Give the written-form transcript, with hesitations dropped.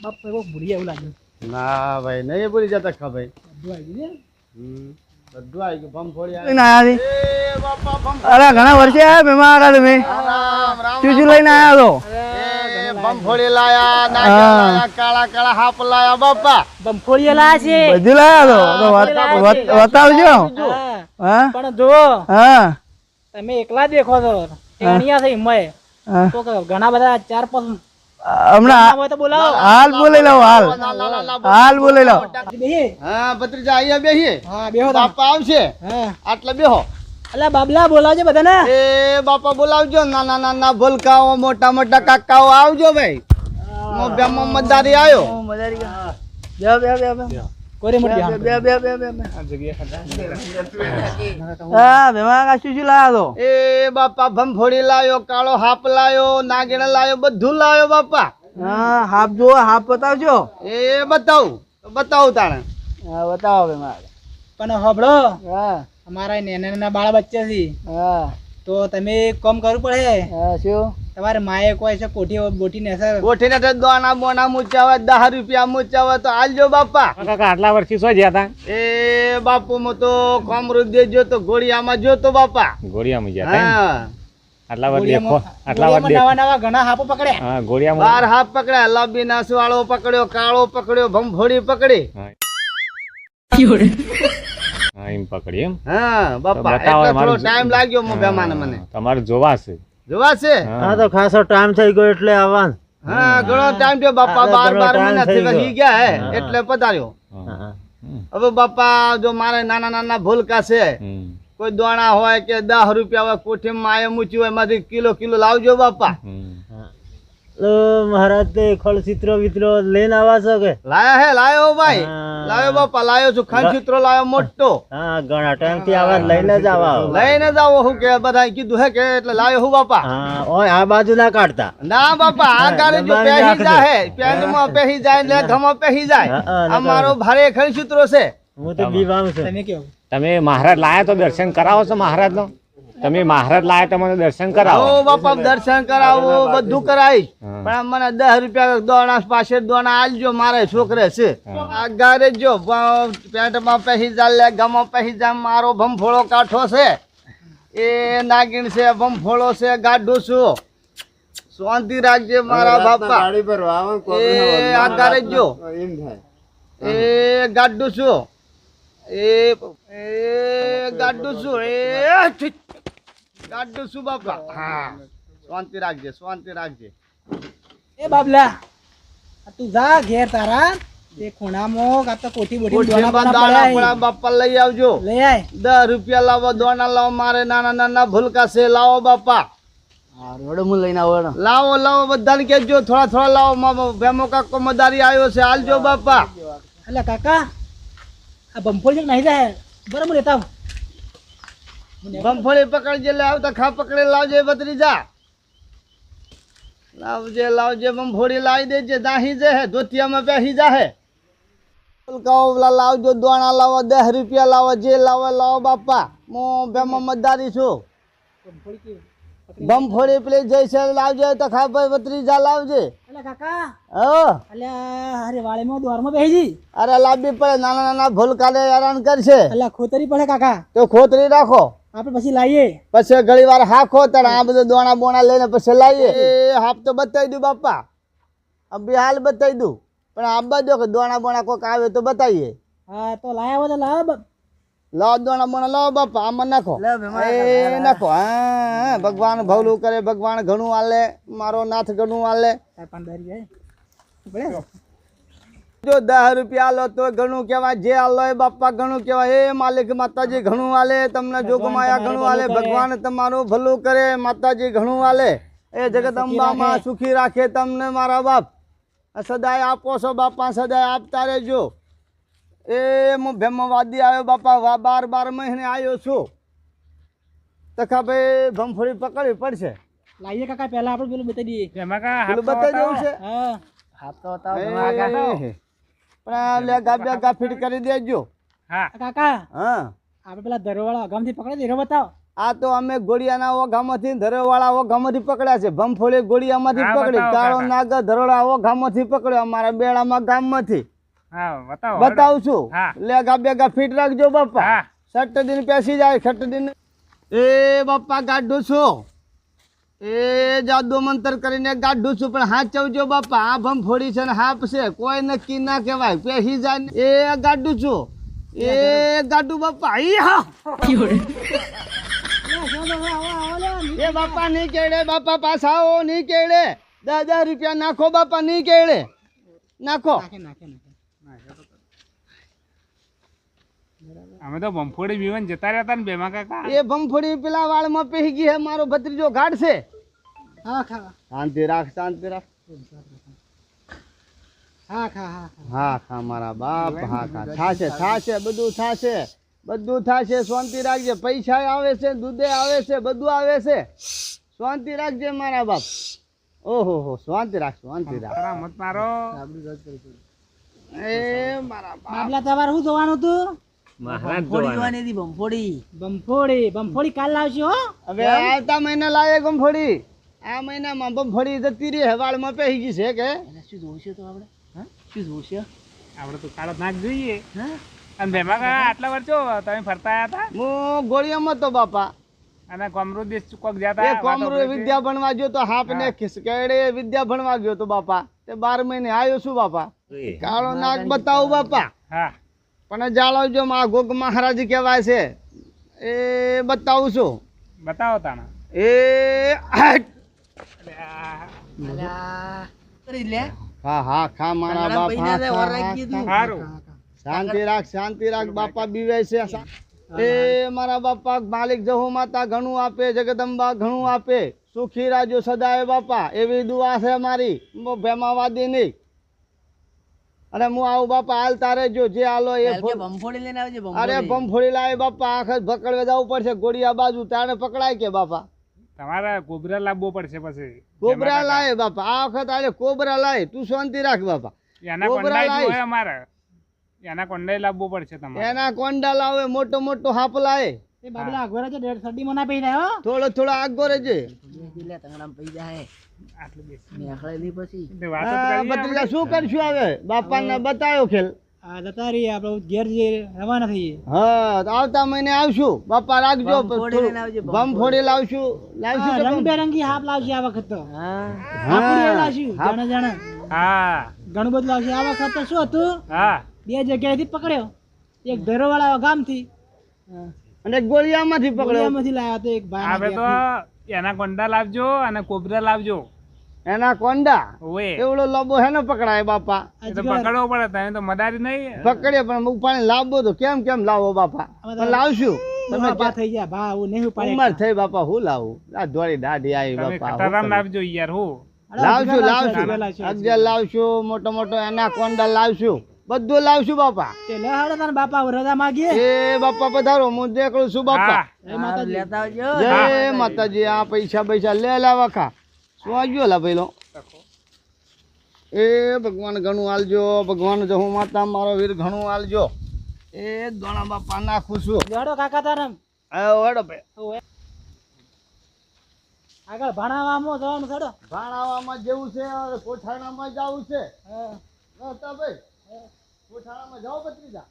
બાપ એવો ભૂલી એવું લાગ્યું. ના ભાઈ નહીં ભૂલી જતા ખા ભાઈ. બધું આવી ગયું બધું આવી ગયું ભમફોડી લઈને આયા એ બાપા ભમ અરે ઘણા વર્ષે આયા મહેમાન હતા તમે રામ રામ શું લઈને આયા તો એ ભમફોડી લાયા નાગા લાયા કાળા કાળા હાપ લાયા બાપા બમફોડીએ લાયા છે. બધું લાયા તો બતાવજો હા. હા પણ જો હા તમે એકલા દેખો છો ટેણિયા છે એમાંય. હા. તો ઘણા બધા 4-5 હમણાં હોય તો બોલાવો. હાલ બોલી લઉં હાલ બોલી લઉં બેહી. હા ભત્રીજા અહીંયા બેહીએ હા બેહો તમે. બાપા આવશે હા આટલે બેહો અલા બાબલા બોલાવજો બધાને. એ બાપા બોલાવજો નાના નાના ભૂલકાઓ મોટા મોટા કાકાઓ આવજો ભાઈ મોહમ્મદારી આવ્યો કોરે મોટી હા મહેમાન શું લાયા તો એ બાપા ભમફોડી લાયો કાળો હાપ લાયો નાગેણ લાયો બધું લાયો બાપા હા હાફ જો હાફ બતાવજો એ બતાવું તાણે હા બતાવો મહેમાન પણ હબળો હા અમારા નાના નાના બાળ બચ્ચા છે હા તો તમે કામ કરવું પડે. હા શું તમારે માએ કોઈ છે કોઠી બોટી ને સર ગોઠીને તો દોણા બોના મૂચાવે 10 રૂપિયા મૂચાવે તો આલજો બાપા કાકા આટલા વર્ષથી શું જ્યાં હતા એ બાપુ મો તો કોમરૂ દેજો તો ઘોડિયામાં જોતો બાપા ગોળિયામાં જ્યાં હતા હા આટલા વાર દેખો આટલા વાર નવા નવા ઘણા હાપો પકડ્યા. હા ગોળિયામાં 12 હાફ પકડ્યા લાંબી નાસવાળો પકડ્યો કાળો પકડ્યો ભમફોડી પકડી હા એમ પકડી એમ હા બાપા બતાવો એટલે મારું થોડો ટાઈમ લાગ્યો મો બેમાન મને તમારે જોવા છે જોવા છે હા તો ખાસો ટાઈમ થઈ ગયો એટલે આવવાનું હા ઘણો ટાઈમ થયો બાપા 12 મહિના થી વહી ગયા હે એટલે પધાર્યો હવે બાપા જો મારે નાના નાના ભૂલકા છે કોઈ દોણા હોય કે 10 રૂપિયા હોય કોઠીમાં આયે મૂચ્યું હોય એમાંથી કિલો લાવજો બાપા મહારાજ તે ખળ ચિત્ર વિત્રો લઈને આવા છો કે લાયો ભાઈ લાયો બાપા લાયો છું ખંચિત્રો લાયો મોટો હા ઘણા ટાઈમ થી આવા લઈને જ આવા લઈને જાવ હું કે બધા કીધું હે કે એટલે લાયો હું બાપા હા ઓય આ બાજુ ના કાઢતા ના બાપા આ ગાડી જો પહેરી જાય પેન્ટમાં પહેરી જાય ને ઘમાં પહેરી જાય અમારો ભારે ખંચિત્રો છે હું તો બીવામ છું તમે કેવું તમે મહારાજ લાયા તો દર્શન કરાવો છો મહારાજ નો તમે મહારાજ લાયા તો મને દર્શન કરાવો ઓ બાપા દર્શન કરાવો બધું કરાવીશ પણ મને 10 રૂપિયા દોણા પાસે દોણા આલજો મારે છોકરે છે આ ગારે જો પેન્ટમાં પહેરી જાય ગમાં પહેરી જાય મારો ભમફોળો કાઠો છે એ નાગીણ છે ભમફોળો છે ગાડું છું શાંતિ રાખજે મારા બાપા એ આ ગારે જો એ ગાડું છું એ ગાડું છું એ ગાડું છું બાપા હા શાંતિ રાખજે એ બાબલા આ તું જા ઘેર તારા તે ખૂણામાં કાં તો કોઠી બોટી દોણા દાણા પડ્યા બાપા લઈ આવજો લઈ આય 10 રૂપિયા લાવો દોણા લાવો મારે નાના નાના ભૂલકા છે લાવો બાપા હું લઈને આવો લાવો બધાને કહેજો થોડા લાવો ભેમો કાકો મદારી આવ્યો છે હાલજો બાપા અલા કાકા આ બમફોડી નહીં જાય બરાબર લેતા આવ. ભમફળી પકડજે લે આવતા ખા પકડે લાવજે ભત્રીજા લાવજે ભમફળી લાવી દેજે દાહી જે હે ધોતિયામાં બેસી જા હે લાવજો દોણા લાવો 10 રૂપિયા લાવો જે લાવો બાપા હું ભેમો મદારી છું ભમફળી પેલી જઈશે લાવજે તો ખા ભાઈ ભત્રીજા લાવજે અલા કાકા હા અલ્યા અરે વાળીમાં દ્વારમાં બેહી જી. અરે લાંબી પડે નાના ભૂલકાને હેરાન કરશે અલા ખોતરી પડે કાકા તો ખોતરી રાખો આપણે પછી લાવીએ. પછી ઘણી વાર હાખો તારે આ બધું દોણા બોણા લઈને પછી લાવીએ એ હાફ તો બતાવી દઉં બાપા અભી હાલ બતાવી દઉં પણ આબા દો કે દોણા બોણા કોઈક આવે તો બતાવીએ હા તો લાયા હોય તો લાવો. લાવો દોણા બોણા લાવો બાપા આમાં નાખો એ નાખો હા ભગવાન ભલું કરે ભગવાન ઘણું હાલે મારો નાથ ઘણું હાલે જો 10 રૂપિયા આલો તો ઘણું કહેવાય જે આલો એ બાપા ઘણું કહેવાય એ માલિક માતાજી ઘણું હાલે તમને જોગમાયા ઘણું હાલે ભગવાન તમારું ભલું કરે માતાજી ઘણું હાલે એ જગદંબામાં સુખી રાખે તમને મારા બાપ સદાય આપો છો બાપા સદાય આપતા રહેજો એ હું ભેમવાદી આવ્યો બાપા 12 મહિને આવ્યો છું તખા ભાઈ ભમફળી પકડવી પડશે લાવીએ કાકા પહેલા આપણે પેલું બતાવી દઈએ. પેલું બતાવી દેવું છે હા પણ લે ગાફીટ કરી દેજો કાકા હા આપણે પેલા ધરોવાળા ગામથી પકડે ધીરો બતાવો આ તો અમે ગોળિયાના ઓઘામાંથી ધરોવાળા ઓઘામાંથી પકડ્યા છે. ભમફોડી ગોળિયામાંથી હા, પકડી, બતાવો કાળો કાકા. નાગ ધરોડા ઓઘામાંથી પકડ્યો, અમારા બેડામાં ગામમાંથી. હા બતાવો બતાવું છું. હા. લેગા બેગા ફીટ રાખજો બાપા. હા. 6 દિન પેસી જાય 6 દિન. એ બાપા ગાઢું છું, એ જાદુ મંતર કરીને ગાઢું છું, પણ હાચવજો બાપા. આ ભમફોડી છે ને હાપ છે, કોઈ નક્કી ના કહેવાય. પેસી જાય ને એ ગાઢું છું, એ ગાઢું બાપા. ઈ હા એ બાપા નહીં કેળે, બાપા પાછા આવો, નહીં કેળે. 10,000 રૂપિયા નાખો બાપા, નહીં કેળે. નાખો. અમે તો બમફોડી બીવન જતા રહેતા ને ભેમા કાકા. એ ભમફોડી પેલા વાળમાં પેહી ગઈ હે, મારો ભત્રીજો ઘાટ છે. હા ખા શાંતિ રાખ, શાંતિ રાખ. હા ખા હા હા ખા મારા બાપ, હા ખા. થાશે થાશે, બધું થાશે, બધું થાશે. શાંતિ રાખજે. પૈસા આવે છે, દૂધે આવે છે, બધું આવે છે. શાંતિ રાખજે મારા બાપ. ઓહો હો, શાંતિ રાખ, શાંતિ રાખ. ખરા મત મારો. એ મારા બાપ. બાબલા તમારે શું જોવાનું હતું? મહારાજ ભમફોડી જોવાના. જોવાની હતી, ભમફોડી. બમફોડી કાલ લાવશો હો. હવે આવતા મહિને લાવે ગમફોડી. આ મહિનામાં બમફોડી જતી રહી હે, વાળમાં પહેરી ગઈ છે કે એને શું જોશે તો આપણે? હા, શું જોશે? આપણે તો કાળો નાક જોઈએ. હા, અને ભેમા કાકા આટલા વર્ષો તમે ફરતા આવ્યા હતા હું ગોળીઓમાં તો બાપા. અને કોમરો દેશ કોક એ જતા કોમરો વિદ્યા ભણવા ગયો તો, હાપને ખિસકેડે વિદ્યા ભણવા ગયો તો બાપા. તે 12 મહિને આવ્યો છું બાપા. કાળો નાગ બતાવું બાપા, હા પણ જાળવજો. માં ગોગ મહારાજ કહેવાય છે, એ બતાવું છું. બતાવો તાણા. એ હાટ. અલ્યા, કરી લે. હા હા ખા મારા બાપ. ભાઈને હા, તે ખા, ઓર હા, રાખી દીધું. ખા. સારું શાંતિ રાખ, શાંતિ રાખ બાપા. બીવે છે. એ મારા બાપા માલિક જહુ માતા ઘણું આપે, જગદંબા ઘણું આપે. સુખી રાજો સદાય બાપા, એવી દુઆ છે મારી. ભેમાવાદી નહીં. અને હું આવું બાપા, હાલ તારે જો જે હાલો એ હાલ કે ભમફોડી લઈને આવજે, અરે ભમફોડી. ભમફોડી લાવે બાપા. આખા ભકડવે જવું પડશે ગોળિયા બાજુ, તારે પકડાય કે બાપા? તમારે કોબરા લાવવો પડશે પછી કોબરા લાવે બાપા. આ વખત આલે કોબરા લાવે. તું શાંતિ રાખ બાપા. એના કોબરા કોંડા લાવીશ. જોઈએ અમારે એના કોંડા લાવવો પડશે તમારે એના કોંડા લાવે, મોટો મોટો હાપ લાવે. એ બાબલા અગવર છે 150 મના પૈ જાય હો. થોડો થોડો આગો રહેજે. લે તંગડામાં પઈ જાય. આટલું બેસ મેખડે લી પછી. તે વાતો જ કરીએ ભત્રીજા શું કરશું હવે? બાપાને બતાવ્યો ખેલ. આ જતા રહીએ આપણે ઘેર જઈએ, રવાના થઈએ. હા, તો આવતા મહિને આવશું બાપા. રાખજો. ભમફોડી લઈને આવજે, ભમફોડી લાવશું, લાવશું હા, કે ભમ? રંગબેરંગી હાપ લાવશે આ વખત તો. હા, હાપુડીઓ લાવશું, હાપ. જાણે જાણે હા ઘણું બધું લાવશે. આ વખત તો શું હતું, હા 2 જગ્યાએથી પકડ્યો. એક ધરોવાળા ગામથી, અને ગોળિયામાંથી પકડ્યો. ગોળિયામાંથી લાવ્યો તો એક આપણે તો ભાઈ. એના કોંડા લાવજો અને કોબરા લાવજો એના કોંડા ઓએ એવડો લબો હે ને પકડાય બાપા. એ તો પકડવો પડે તમે તો મદારી નહીં પકડે પણ ઉપાડી લાવવો તો કેમ લાવો બાપા? પણ લાવશું. તમે બા થઈ ગયા ભા, આવું નહીં ઉપાડે. ઉંમર થઈ બાપા, હું લાવું? આ ધોળી દાઢી આવી તમે બાપા. ખટારામ લાવજો યાર હું લાવશું, લાવશું, લાવશું. અગિયાર લાવશું, મોટો મોટો એના કોંડા લાવશું, બધું લાવશું બાપા. તે લે હાડો તારા બાપા રજા માગીએ. એ બાપા પધારો, હું દેખડું છું બાપા. હા જય માતાજી. લેતા આવજો. જય માતાજી. આ પૈસા લે લાવખા. શું આવ્યો લા પેલો? એ ભગવાન ઘણું આલજો, ભગવાન જહુ માતા મારો વીર ઘણું આલજો. એ દોણા બાપા નાખું છું. જોડો કાકા તારા. હેડો ભાઈ. ઓય. આગળ ભણાવવામાં જવાનું છોડો. ભાણાવામાં જેવું છે, કોઠાણામાં જવું છે. હા. નહોતા ભાઈ, કોઠાણામાં જાઓ ભત્રીજા.